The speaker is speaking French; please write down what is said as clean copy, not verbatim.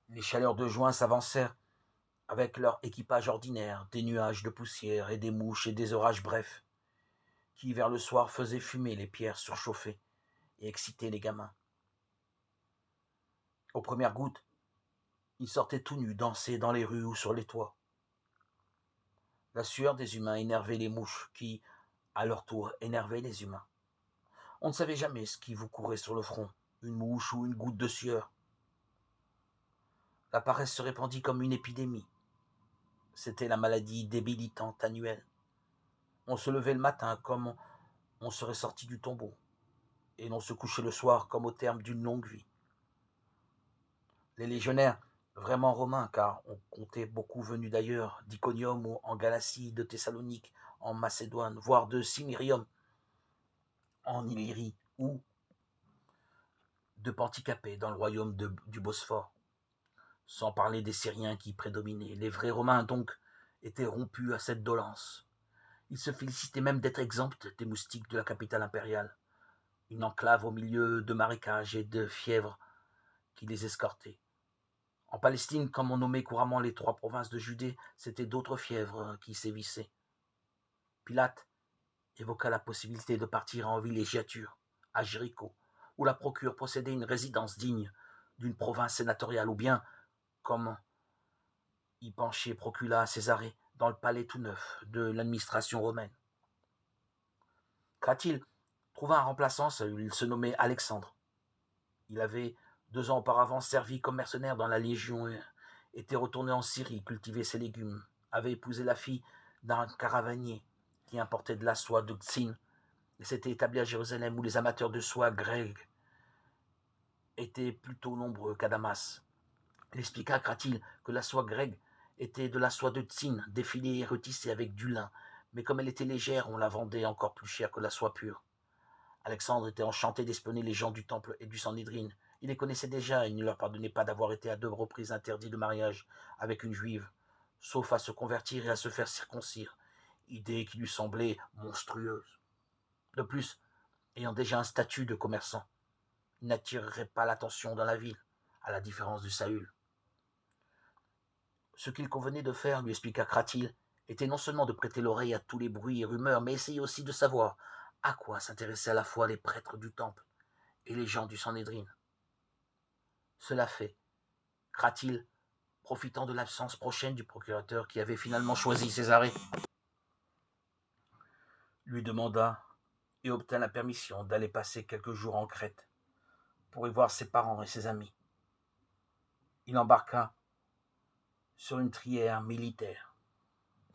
Les chaleurs de juin s'avancèrent avec leur équipage ordinaire, des nuages de poussière et des mouches et des orages brefs, qui vers le soir faisaient fumer les pierres surchauffées et excitaient les gamins. Aux premières gouttes, ils sortaient tout nus danser dans les rues ou sur les toits. La sueur des humains énervait les mouches qui, à leur tour, énervaient les humains. On ne savait jamais ce qui vous courait sur le front, une mouche ou une goutte de sueur. La paresse se répandit comme une épidémie. C'était la maladie débilitante annuelle. On se levait le matin comme on serait sorti du tombeau, et l'on se couchait le soir comme au terme d'une longue vie. Les légionnaires, vraiment romains, car on comptait beaucoup venus d'ailleurs, d'Iconium ou en Galatie, de Thessalonique, en Macédoine, voire de Cimérium, en Illyrie, ou de Panticapée, dans le royaume du Bosphore, sans parler des Syriens qui prédominaient. Les vrais Romains, donc, étaient rompus à cette dolence. Ils se félicitaient même d'être exempts des moustiques de la capitale impériale, une enclave au milieu de marécages et de fièvres qui les escortaient. En Palestine, comme on nommait couramment les 3 provinces de Judée, c'étaient d'autres fièvres qui sévissaient. Pilate évoqua la possibilité de partir en villégiature, à Jéricho, où la procure possédait une résidence digne d'une province sénatoriale, ou bien, comme y penchait Procula à Césarée, dans le palais tout neuf de l'administration romaine. Cratyle trouva un remplaçant, il se nommait Alexandre. Il avait 2 ans auparavant servi comme mercenaire dans la Légion, était retourné en Syrie cultiver ses légumes, avait épousé la fille d'un caravanier qui importait de la soie de Xine et s'était établi à Jérusalem où les amateurs de soie grecque étaient plutôt nombreux qu'à Damas. Il expliqua à Cratyle que la soie grecque était de la soie de Tsine, défilée et retissée avec du lin, mais comme elle était légère, on la vendait encore plus cher que la soie pure. Alexandre était enchanté d'espionner les gens du temple et du Sanhédrin. Il les connaissait déjà et ne leur pardonnait pas d'avoir été à 2 reprises interdits de mariage avec une juive, sauf à se convertir et à se faire circoncire, idée qui lui semblait monstrueuse. De plus, ayant déjà un statut de commerçant, il n'attirerait pas l'attention dans la ville, à la différence de Saül. Ce qu'il convenait de faire, lui expliqua Cratyle, était non seulement de prêter l'oreille à tous les bruits et rumeurs, mais essayer aussi de savoir à quoi s'intéressaient à la fois les prêtres du temple et les gens du Sanhédrin. Cela fait, Cratyle, profitant de l'absence prochaine du procurateur qui avait finalement choisi Césarée, lui demanda et obtint la permission d'aller passer quelques jours en Crète pour y voir ses parents et ses amis. Il embarqua sur une trière militaire